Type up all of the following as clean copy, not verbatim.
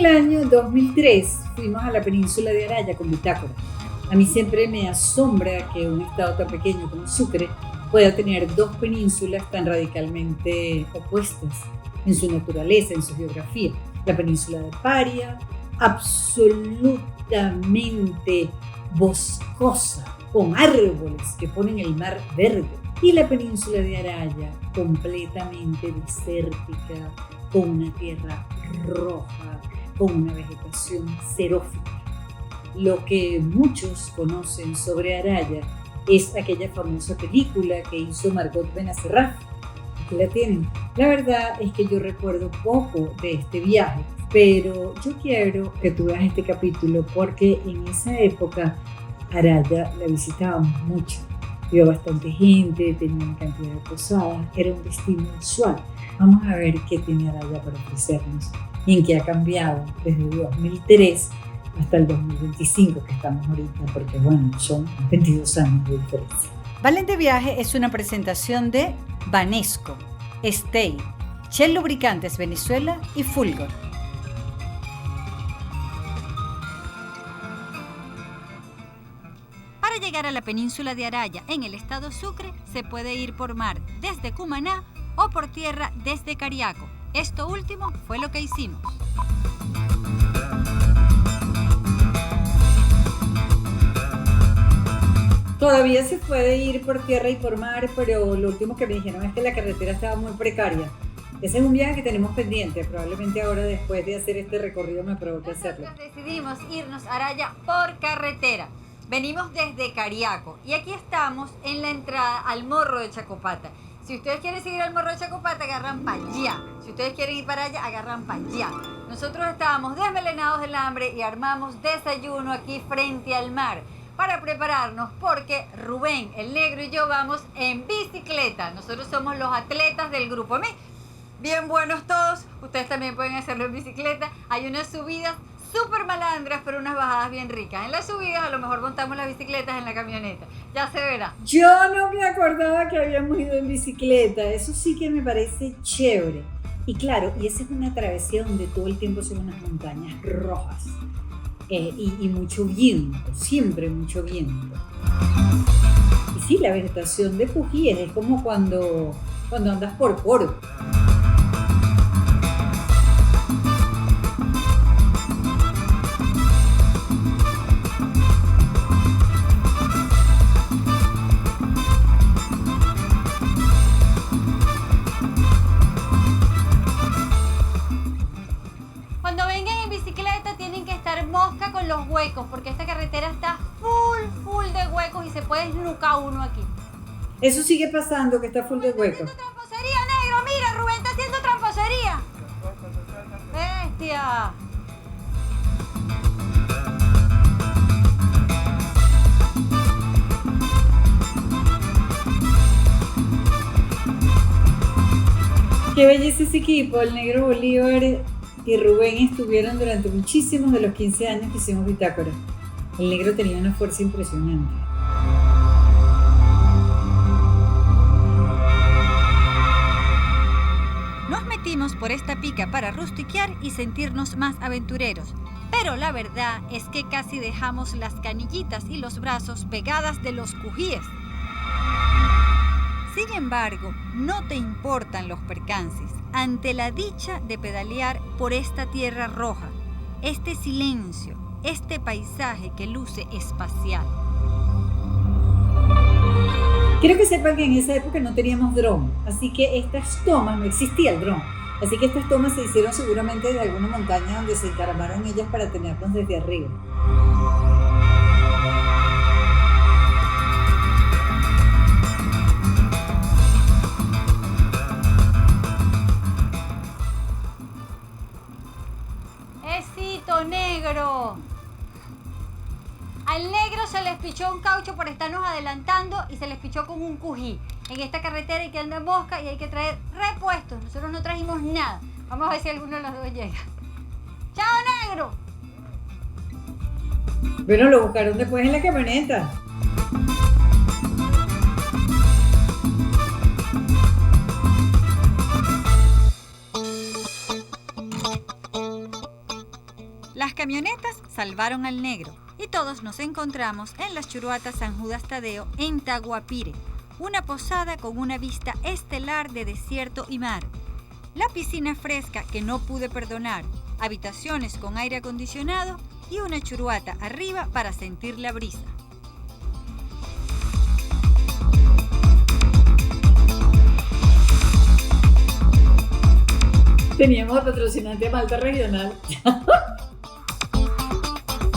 año 2003 fuimos a la península de Araya con Bitácora. A mí siempre me asombra que un estado tan pequeño como Sucre pueda tener dos penínsulas tan radicalmente opuestas en su naturaleza, en su geografía. La península de Paria, absolutamente boscosa, con árboles que ponen el mar verde. Y la península de Araya, completamente desértica, con una tierra roja, con una vegetación xerófila. Lo que muchos conocen sobre Araya es aquella famosa película que hizo Margot Benacerraf. Aquí la tienen. La verdad es que yo recuerdo poco de este viaje, pero yo quiero que tú veas este capítulo porque en esa época Araya la visitábamos mucho. Iba bastante gente, tenía una cantidad de posadas, era un destino usual. Vamos a ver qué tiene Araya para ofrecernos y en qué ha cambiado desde 2003 hasta el 2025 que estamos ahorita, porque bueno, son 22 años de diferencia. Valen de Viaje es una presentación de Banesco, Stay, Shell Lubricantes Venezuela y Fulgor. Para llegar a la península de Araya en el estado Sucre se puede ir por mar desde Cumaná o por tierra desde Cariaco. Esto último fue lo que hicimos. Todavía se puede ir por tierra y por mar, pero lo último que me dijeron es que la carretera estaba muy precaria. Ese es un viaje que tenemos pendiente, probablemente ahora después de hacer este recorrido me provoque hacerlo. Nosotros decidimos irnos a Araya por carretera. Venimos desde Cariaco y aquí estamos en la entrada al Morro de Chacopata. Si ustedes quieren seguir al Morro de Chacopata, agarran para allá. Si ustedes quieren ir para allá, agarran para allá. Nosotros estábamos desmelenados del hambre y armamos desayuno aquí frente al mar para prepararnos porque Rubén, el negro y yo vamos en bicicleta. Nosotros somos los atletas del grupo. A mí, bien buenos todos. Ustedes también pueden hacerlo en bicicleta. Hay unas subidas súper malandras, pero unas bajadas bien ricas. En las subidas a lo mejor montamos las bicicletas en la camioneta. Ya se verá. Yo no me acordaba que habíamos ido en bicicleta. Eso sí que me parece chévere. Y claro, y esa es una travesía donde todo el tiempo son unas montañas rojas. Y mucho viento, siempre mucho viento. Y sí, la vegetación de Pujíes es como cuando andas por Coro. Cuando vengan en bicicleta tienen que estar mosca con los huecos porque esta carretera está full de huecos y se puede esnucar uno aquí. Eso sigue pasando, que está full de huecos. Está haciendo tramposería, negro, mira, Rubén está haciendo tramposería. Bestia. Qué belleza ese equipo, el negro Bolívar y Rubén estuvieron durante muchísimos de los 15 años que hicimos Bitácora. El negro tenía una fuerza impresionante. Nos metimos por esta pica para rustiquear y sentirnos más aventureros, pero la verdad es que casi dejamos las canillitas y los brazos pegadas de los cujíes. Sin embargo, no te importan los percances ante la dicha de pedalear por esta tierra roja, este silencio, este paisaje que luce espacial. Quiero que sepan que en esa época no teníamos dron, así que estas tomas, no existía el dron, así que estas tomas se hicieron seguramente de alguna montaña donde se encaramaron ellas para tenernos desde arriba. ¡Esito negro! Al negro se les pichó un caucho por estarnos adelantando y se les pichó con un cují. En esta carretera hay que andar en mosca y hay que traer repuestos. Nosotros no trajimos nada. Vamos a ver si alguno de los dos llega. ¡Chao, negro! Bueno, lo buscaron después en la camioneta. Las camionetas salvaron al negro y todos nos encontramos en las Churuatas San Judas Tadeo en Taguapire, una posada con una vista estelar de desierto y mar. La piscina fresca que no pude perdonar, habitaciones con aire acondicionado y una churuata arriba para sentir la brisa. Teníamos de patrocinante a Malta Regional.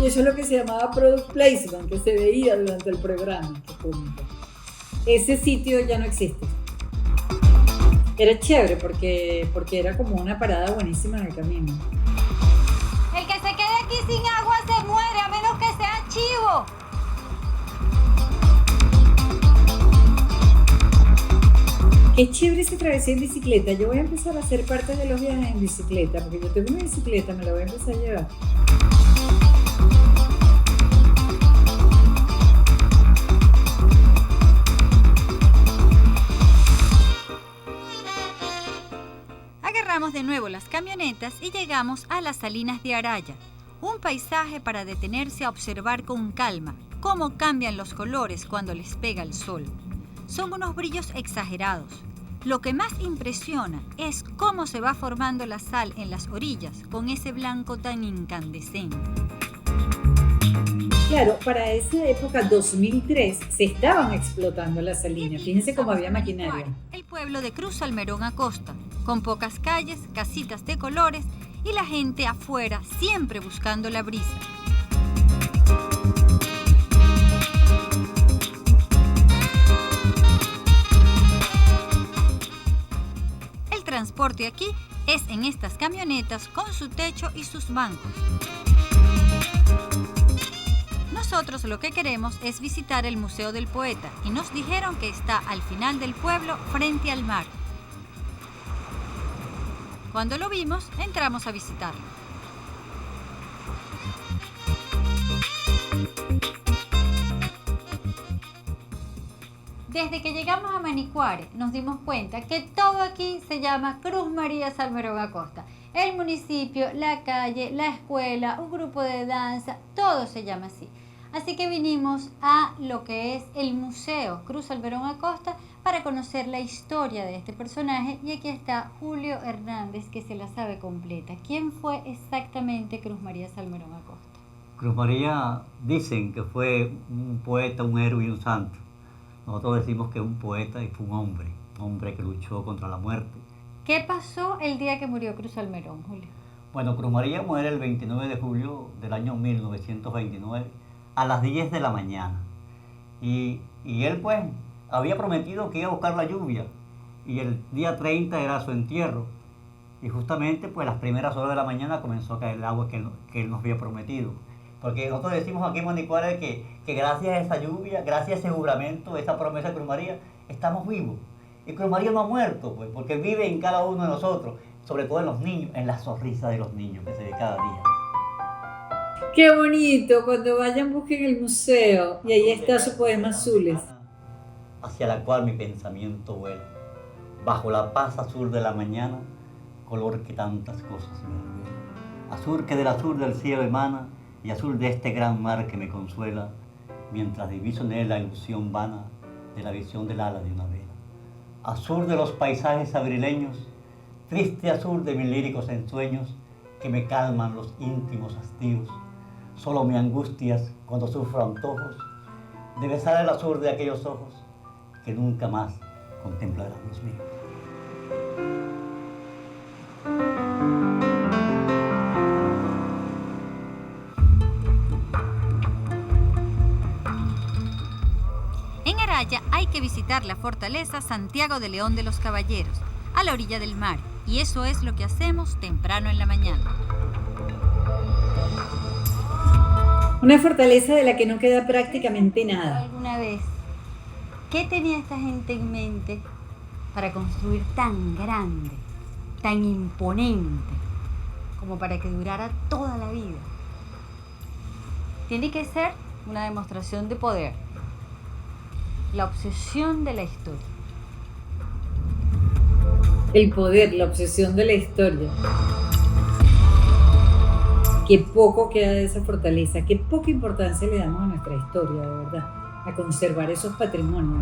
Y eso es lo que se llamaba product placement, que se veía durante el programa. Ese sitio ya no existe. Era chévere porque era como una parada buenísima en el camino. El que se quede aquí sin agua se muere, a menos que sea chivo. Qué chévere ese travesía en bicicleta. Yo voy a empezar a hacer parte de los viajes en bicicleta, porque yo tengo una bicicleta, me la voy a empezar a llevar. Agarramos de nuevo las camionetas y llegamos a las Salinas de Araya, un paisaje para detenerse a observar con calma cómo cambian los colores cuando les pega el sol. Son unos brillos exagerados. Lo que más impresiona es cómo se va formando la sal en las orillas con ese blanco tan incandescente. Claro, para esa época, 2003, se estaban explotando las salinas. Fíjense cómo había maquinaria. El pueblo de Cruz Salmerón Acosta, con pocas calles, casitas de colores y la gente afuera siempre buscando la brisa. El transporte aquí es en estas camionetas con su techo y sus bancos. Nosotros lo que queremos es visitar el Museo del Poeta y nos dijeron que está al final del pueblo frente al mar. Cuando lo vimos, entramos a visitarlo. Desde que llegamos a Manicuare nos dimos cuenta que todo aquí se llama Cruz María Salmerón Acosta. El municipio, la calle, la escuela, un grupo de danza, todo se llama así. Así que vinimos a lo que es el Museo Cruz Salmerón Acosta para conocer la historia de este personaje. Y aquí está Julio Hernández, que se la sabe completa. ¿Quién fue exactamente Cruz María Salmerón Acosta? Cruz María dicen que fue un poeta, un héroe y un santo. Nosotros decimos que es un poeta y fue un hombre que luchó contra la muerte. ¿Qué pasó el día que murió Cruz Salmerón, Julio? Bueno, Cruz María muere el 29 de julio del año 1929 a las 10 de la mañana. Y él pues había prometido que iba a buscar la lluvia y el día 30 era su entierro. Y justamente pues las primeras horas de la mañana comenzó a caer el agua que él nos había prometido. Porque nosotros decimos aquí en Manicuare que gracias a esa lluvia, gracias a ese juramento, esa promesa de Cruz María, estamos vivos. Y Cruz María no ha muerto, pues, porque vive en cada uno de nosotros, sobre todo en los niños, en la sonrisa de los niños que se ve cada día. ¡Qué bonito! Cuando vayan, busquen el museo y ahí está su poema Azules. Hacia la cual mi pensamiento vuela, bajo la paz azul de la mañana, color que tantas cosas me revela. Azul que del azul del cielo emana, y azul de este gran mar que me consuela, mientras diviso en él la ilusión vana de la visión del ala de una vela. Azul de los paisajes abrileños, triste azul de mis líricos ensueños, que me calman los íntimos hastíos. Solo me angustias cuando sufro antojos de besar el azul de aquellos ojos que nunca más contemplarán los míos. En Araya hay que visitar la fortaleza Santiago de León de los Caballeros, a la orilla del mar, y eso es lo que hacemos temprano en la mañana. Una fortaleza de la que no queda prácticamente nada. ¿Alguna vez qué tenía esta gente en mente para construir tan grande, tan imponente, como para que durara toda la vida? Tiene que ser una demostración de poder, la obsesión de la historia. El poder, la obsesión de la historia. qué poco queda de esa fortaleza, qué poca importancia le damos a nuestra historia, de verdad, a conservar esos patrimonios.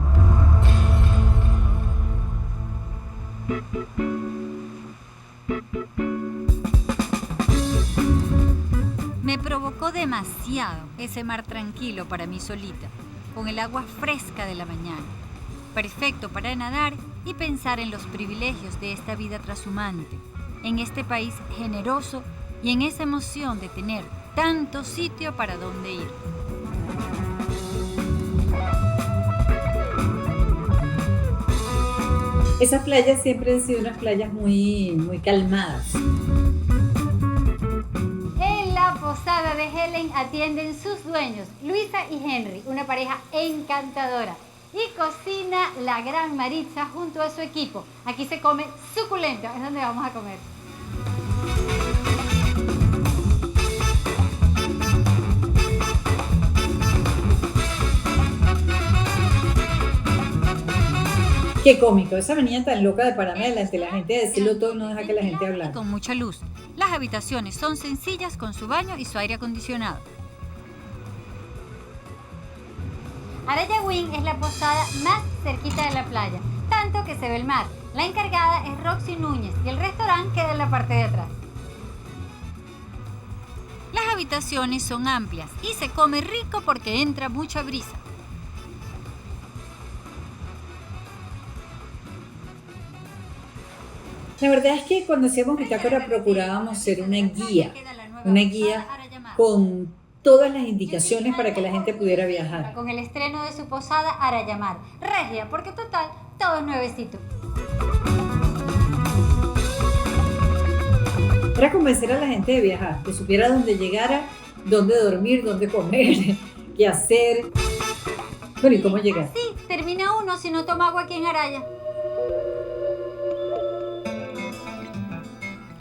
Me provocó demasiado ese mar tranquilo para mí solita, con el agua fresca de la mañana. Perfecto para nadar y pensar en los privilegios de esta vida trashumante, en este país generoso y en esa emoción de tener tanto sitio para donde ir. Esas playas siempre han sido unas playas muy calmadas. En la posada de Helen atienden sus dueños, Luisa y Henry, una pareja encantadora. Y cocina la gran Maritza junto a su equipo. Aquí se come suculento, es donde vamos a comer. Qué cómico, esa venía tan loca de pararme delante de la gente, de decirlo todo y no dejar que la gente hablara. Con mucha luz. Las habitaciones son sencillas con su baño y su aire acondicionado. Araya Wing es la posada más cerquita de la playa, tanto que se ve el mar. La encargada es Roxy Núñez y el restaurante queda en la parte de atrás. Las habitaciones son amplias y se come rico porque entra mucha brisa. La verdad es que cuando hacíamos Bitácora procurábamos ser una guía con todas las indicaciones para que la gente pudiera viajar. Con el estreno de su posada Arayamar, regia, porque total, todo es nuevecito. Era convencer a la gente de viajar, que supiera dónde llegara, dónde dormir, dónde comer, qué hacer. Bueno, ¿y cómo llegar? Sí, termina uno si no toma agua aquí en Araya.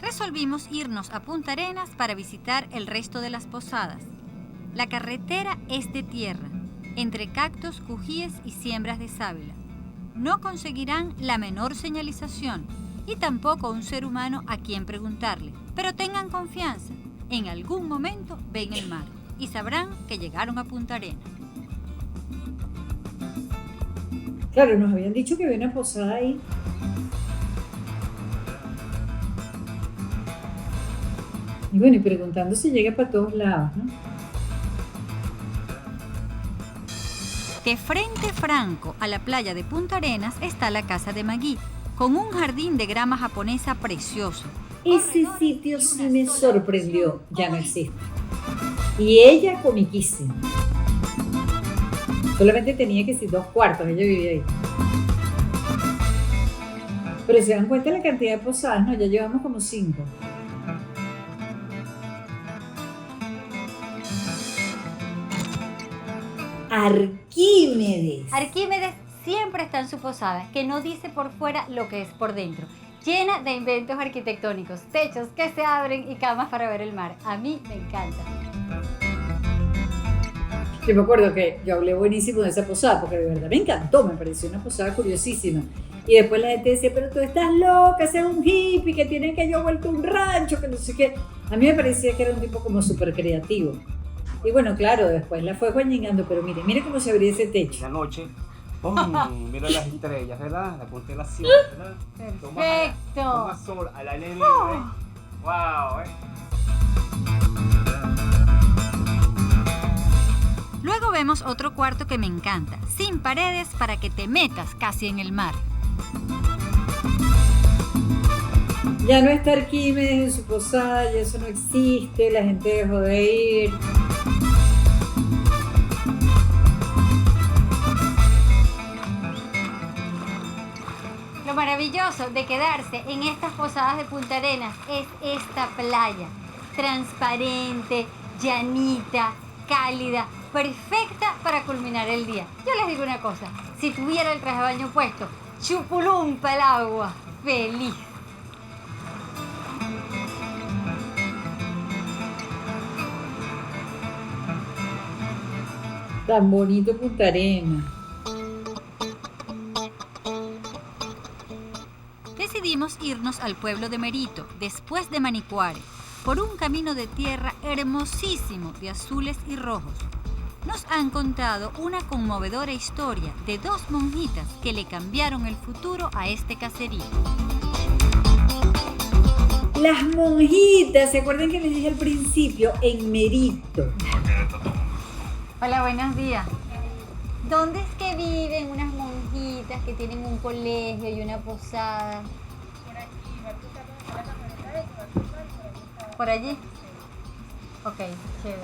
Resolvimos irnos a Punta Arenas para visitar el resto de las posadas. La carretera es de tierra, entre cactos, cujíes y siembras de sábila. No conseguirán la menor señalización y tampoco un ser humano a quien preguntarle. Pero tengan confianza, en algún momento ven el mar y sabrán que llegaron a Punta Arenas. Claro, nos habían dicho que había una posada ahí. Y bueno, y preguntando si llega para todos lados, ¿no? De frente franco a la playa de Punta Arenas está la casa de Magui, con un jardín de grama japonesa precioso. Ese sitio sí me sorprendió, ya no existe. Y ella comiquísima. Solamente tenía que ser 2 cuartos, ella vivía ahí. Pero si se dan cuenta de la cantidad de posadas, ¿no? Ya llevamos como 5. Arquímedes. Arquímedes siempre está en su posada, que no dice por fuera lo que es por dentro. Llena de inventos arquitectónicos, techos que se abren y camas para ver el mar. A mí me encanta. Yo me acuerdo que yo hablé buenísimo de esa posada, porque de verdad me encantó, me pareció una posada curiosísima. Y después la gente decía, pero tú estás loca, ese es un hippie, que tiene que yo vuelto a un rancho, que no sé qué. A mí me parecía que era un tipo como súper creativo. Y bueno, claro, después la fue guañingando, pero mire cómo se abría ese techo. La noche, mira las estrellas, ¿verdad? La constelación, ¿verdad? Perfecto. Toma sol al aire libre. Wow, Luego vemos otro cuarto que me encanta, sin paredes para que te metas casi en el mar. Ya no está Arquímedes en su posada, ya eso no existe, la gente dejó de ir. Lo maravilloso de quedarse en estas posadas de Punta Arenas es esta playa, transparente, llanita, cálida, perfecta para culminar el día. Yo les digo una cosa, si tuviera el traje de baño puesto, chupulumpa el agua, feliz. Tan bonito Punta Arenas. Decidimos irnos al pueblo de Merito, después de Manicuare. por un camino de tierra hermosísimo de azules y rojos. Nos han contado una conmovedora historia de dos monjitas que le cambiaron el futuro a este caserío. Las monjitas, ¿se acuerdan que les dije al principio? En Merito. Hola, buenos días. ¿Dónde es que viven unas monjitas que tienen un colegio y una posada? ¿Por allí? Ok, chévere.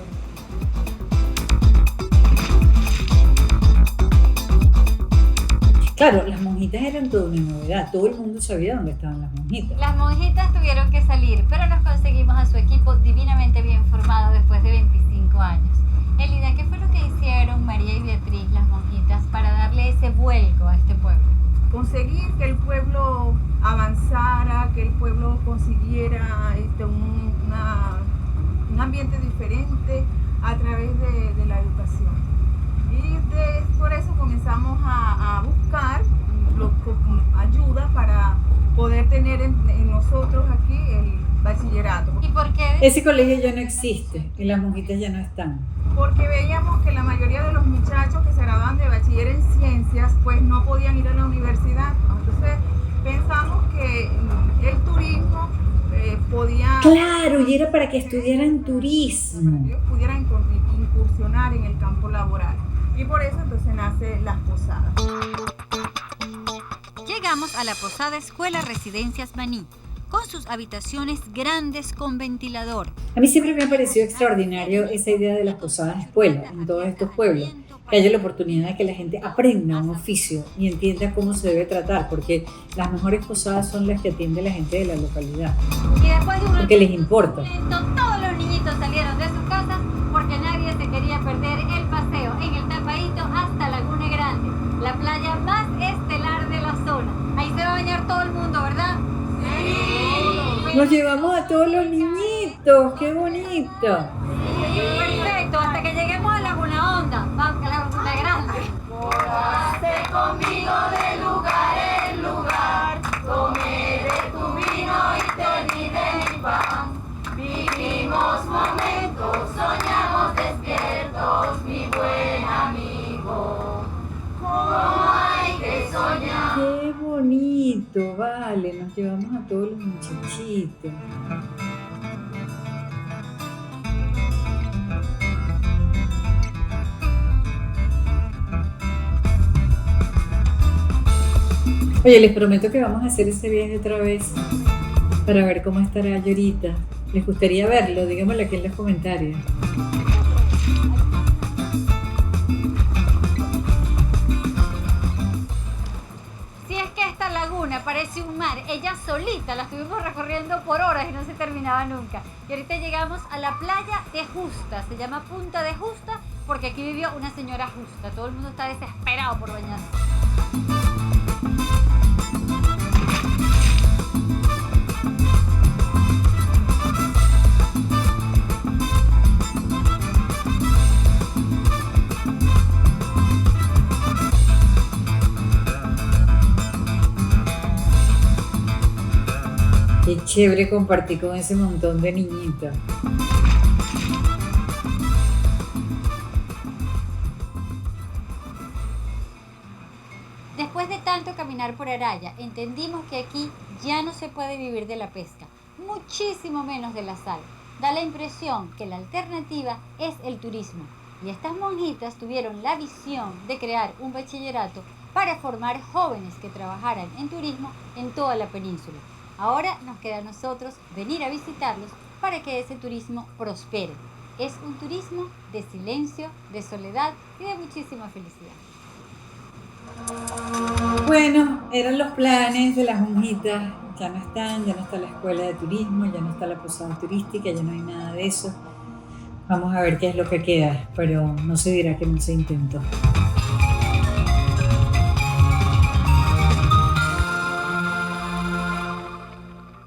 Claro, las monjitas eran toda una novedad. Todo el mundo sabía dónde estaban las monjitas. Las monjitas tuvieron que salir, pero nos conseguimos a su equipo divinamente bien formado después de 25 años. Elida, ¿qué fue lo que hicieron María y Beatriz, las monjitas, para darle ese vuelco a este pueblo? Conseguir que el pueblo avanzara, que el pueblo consiguiera un ambiente diferente a través de la educación. Y por eso comenzamos a buscar ayuda para poder tener en nosotros aquí el bachillerato. ¿Y por qué? Ese colegio ya no existe y las monjitas ya no están. Porque veíamos que la mayoría de los muchachos que se graduaban de bachiller en ciencias pues no podían ir a la universidad. Entonces pensamos que el turismo podía... Claro, y era para que estudiaran turismo. Para que ellos pudieran incursionar en el campo laboral. Y por eso entonces nace las posadas. Llegamos a la posada Escuela Residencias Maní, con sus habitaciones grandes con ventilador. A mí siempre me ha parecido extraordinario esa idea de las posadas escuela en todos estos pueblos, que haya la oportunidad de que la gente aprenda un oficio y entienda cómo se debe tratar, porque las mejores posadas son las que atiende la gente de la localidad, Y después de un porque les importa. todos los niñitos salieron de sus casas porque nadie se quería perder el paseo en el Tapaíto hasta Laguna Grande, la playa más estelar de la zona. Ahí se va a bañar todo el mundo, ¿verdad? ¡Sí! Nos llevamos a todos los niñitos, qué bonito. Perfecto, hasta que lleguemos a Laguna Honda, vamos a Laguna Grande. Volaste conmigo de lugar en lugar, tomé de tu vino y te di de mi pan. Vivimos momentos, soñamos despiertos, mi buen amigo. ¿Cómo hay que soñar? Qué bonito, vale, nos llevamos a todos los muchachitos. Oye, les prometo que vamos a hacer ese viaje otra vez para ver cómo estará Llorita. ¿Les gustaría verlo? Díganmelo aquí en los comentarios. Si es que esta laguna parece un mar, ella solita la estuvimos recorriendo por horas y no se terminaba nunca. Y ahorita llegamos a la playa de Justa, se llama Punta de Justa porque aquí vivió una señora Justa. Todo el mundo está desesperado por bañarse. Qué chévere compartir con ese montón de niñitas. Después de tanto caminar por Araya, entendimos que aquí ya no se puede vivir de la pesca, muchísimo menos de la sal. Da la impresión que la alternativa es el turismo. Y estas monjitas tuvieron la visión de crear un bachillerato para formar jóvenes que trabajaran en turismo en toda la península. Ahora nos queda a nosotros venir a visitarlos para que ese turismo prospere. Es un turismo de silencio, de soledad y de muchísima felicidad. Bueno, eran los planes de las monjitas. Ya no están, ya no está la escuela de turismo, ya no está la posada turística, ya no hay nada de eso. Vamos a ver qué es lo que queda, pero no se dirá que no se intentó.